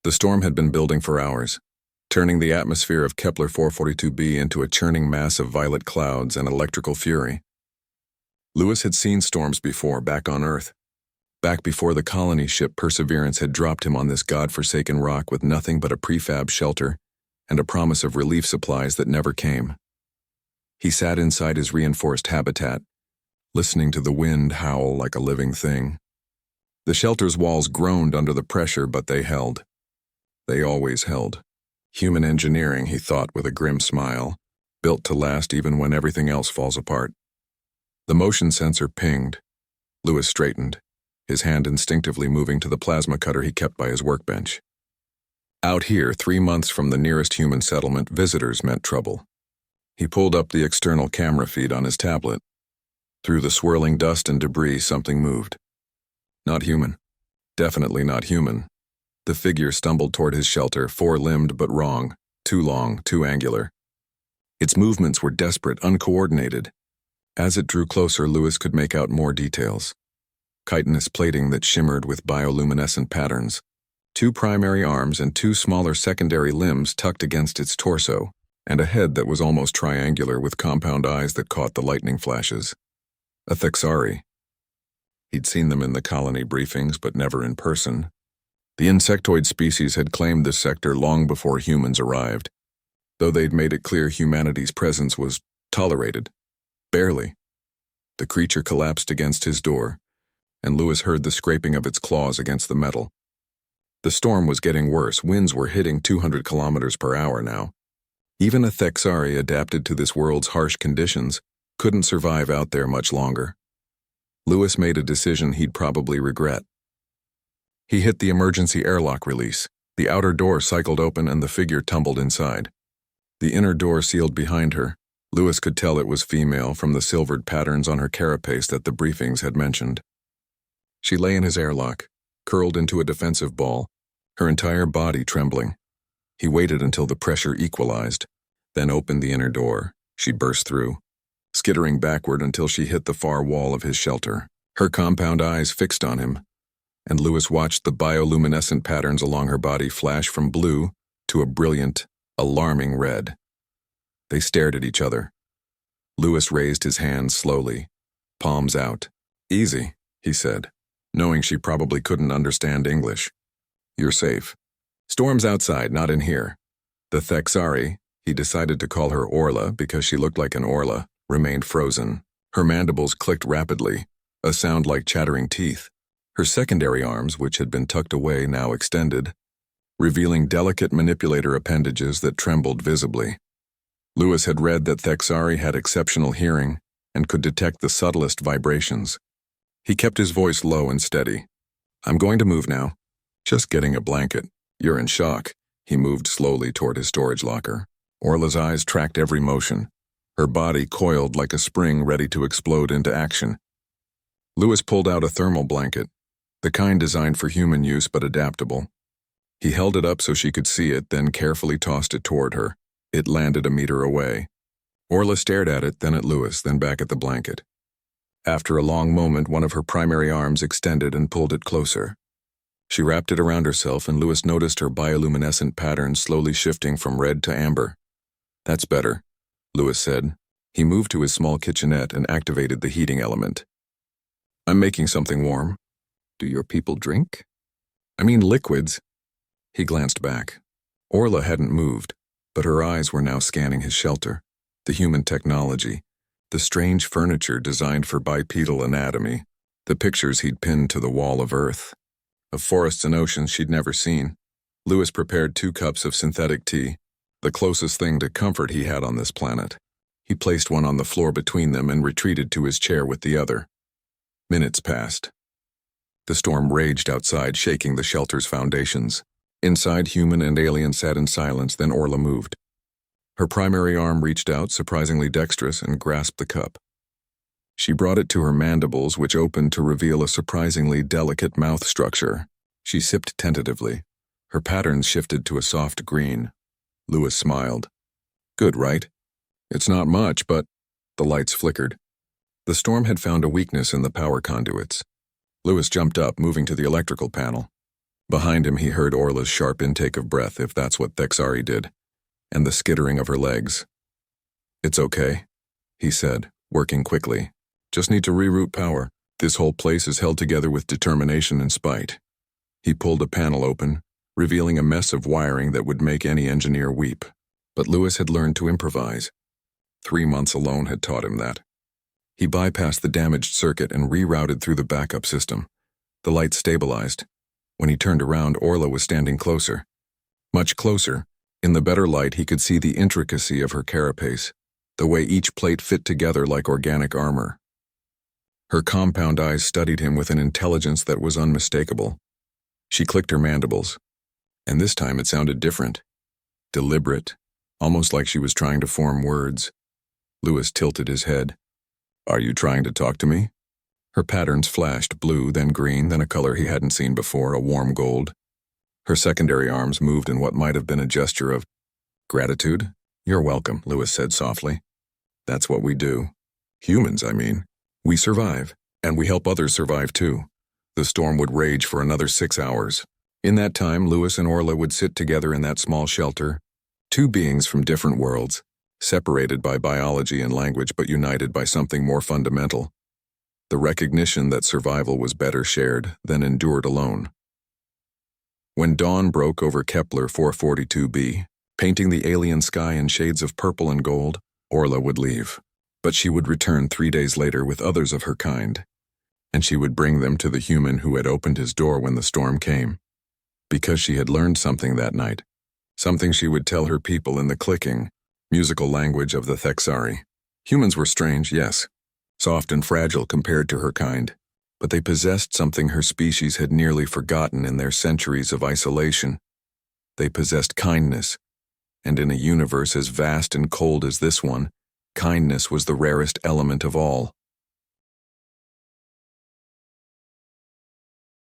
The storm had been building for hours, turning the atmosphere of Kepler 442b into a churning mass of violet clouds and electrical fury. Lewis had seen storms before, back on Earth. Back before the colony ship Perseverance had dropped him on this god-forsaken rock with nothing but a prefab shelter and a promise of relief supplies that never came. He sat inside his reinforced habitat, listening to the wind howl like a living thing. The shelter's walls groaned under the pressure, but they held. They always held. Human engineering, he thought with a grim smile, built to last even when everything else falls apart. The motion sensor pinged. Lewis straightened, his hand instinctively moving to the plasma cutter he kept by his workbench. Out here, 3 months from the nearest human settlement, visitors meant trouble. He pulled up the external camera feed on his tablet. Through the swirling dust and debris, something moved. Not human. Definitely not human. The figure stumbled toward his shelter, four-limbed but wrong, too long, too angular. Its movements were desperate, uncoordinated. As it drew closer, Lewis could make out more details. Chitinous plating that shimmered with bioluminescent patterns. 2 primary arms and 2 smaller secondary limbs tucked against its torso, and a head that was almost triangular with compound eyes that caught the lightning flashes. A Thexari. He'd seen them in the colony briefings, but never in person. The insectoid species had claimed this sector long before humans arrived, though they'd made it clear humanity's presence was tolerated. Barely. The creature collapsed against his door, and Lewis heard the scraping of its claws against the metal. The storm was getting worse. Winds were hitting 200 kilometers per hour now. Even a Thexari adapted to this world's harsh conditions couldn't survive out there much longer. Lewis made a decision he'd probably regret. He hit the emergency airlock release. The outer door cycled open and the figure tumbled inside. The inner door sealed behind her. Lewis could tell it was female from the silvered patterns on her carapace that the briefings had mentioned. She lay in his airlock, curled into a defensive ball, her entire body trembling. He waited until the pressure equalized, then opened the inner door. She burst through, skittering backward until she hit the far wall of his shelter, her compound eyes fixed on him, and Lewis watched the bioluminescent patterns along her body flash from blue to a brilliant, alarming red. They stared at each other. Lewis raised his hands slowly, palms out. "Easy," he said, knowing she probably couldn't understand English. "You're safe. Storm's outside, not in here." The Thexari, he decided to call her Orla because she looked like an Orla, remained frozen. Her mandibles clicked rapidly, a sound like chattering teeth. Her secondary arms, which had been tucked away, now extended, revealing delicate manipulator appendages that trembled visibly. Lewis had read that Thexari had exceptional hearing and could detect the subtlest vibrations. He kept his voice low and steady. "I'm going to move now. Just getting a blanket. You're in shock." He moved slowly toward his storage locker. Orla's eyes tracked every motion, her body coiled like a spring ready to explode into action. Lewis pulled out a thermal blanket, the kind designed for human use but adaptable. He held it up so she could see it, then carefully tossed it toward her. It landed a meter away. Orla stared at it, then at Lewis, then back at the blanket. After a long moment, one of her primary arms extended and pulled it closer. She wrapped it around herself, and Lewis noticed her bioluminescent patterns slowly shifting from red to amber. "That's better," Lewis said. He moved to his small kitchenette and activated the heating element. "I'm making something warm. Do your people drink? I mean liquids." He glanced back. Orla hadn't moved, but her eyes were now scanning his shelter, the human technology, the strange furniture designed for bipedal anatomy, the pictures he'd pinned to the wall of Earth, of forests and oceans she'd never seen. Lewis prepared 2 cups of synthetic tea, the closest thing to comfort he had on this planet. He placed one on the floor between them and retreated to his chair with the other. Minutes passed. The storm raged outside, shaking the shelter's foundations. Inside, human and alien sat in silence, then Orla moved. Her primary arm reached out, surprisingly dexterous, and grasped the cup. She brought it to her mandibles, which opened to reveal a surprisingly delicate mouth structure. She sipped tentatively. Her patterns shifted to a soft green. Lewis smiled. "Good, right? It's not much, but..." The lights flickered. The storm had found a weakness in the power conduits. Lewis jumped up, moving to the electrical panel. Behind him he heard Orla's sharp intake of breath, if that's what Thexari did, and the skittering of her legs. "It's okay," he said, working quickly. "Just need to reroute power. This whole place is held together with determination and spite." He pulled a panel open, revealing a mess of wiring that would make any engineer weep. But Lewis had learned to improvise. 3 months alone had taught him that. He bypassed the damaged circuit and rerouted through the backup system. The light stabilized. When he turned around, Orla was standing closer. Much closer. In the better light, he could see the intricacy of her carapace, the way each plate fit together like organic armor. Her compound eyes studied him with an intelligence that was unmistakable. She clicked her mandibles. And this time it sounded different. Deliberate, almost like she was trying to form words. Lewis tilted his head. "Are you trying to talk to me?" Her patterns flashed, blue, then green, then a color he hadn't seen before, a warm gold. Her secondary arms moved in what might have been a gesture of gratitude. "You're welcome," Lewis said softly. "That's what we do. Humans, I mean. We survive, and we help others survive too." The storm would rage for another 6 hours. In that time, Lewis and Orla would sit together in that small shelter, two beings from different worlds, separated by biology and language but united by something more fundamental. The recognition that survival was better shared than endured alone. When dawn broke over Kepler 442b, painting the alien sky in shades of purple and gold, Orla would leave. But she would return 3 days later with others of her kind, and she would bring them to the human who had opened his door when the storm came. Because she had learned something that night, something she would tell her people in the clicking, musical language of the Thexari. Humans were strange, yes, soft and fragile compared to her kind, but they possessed something her species had nearly forgotten in their centuries of isolation. They possessed kindness, and in a universe as vast and cold as this one, kindness was the rarest element of all.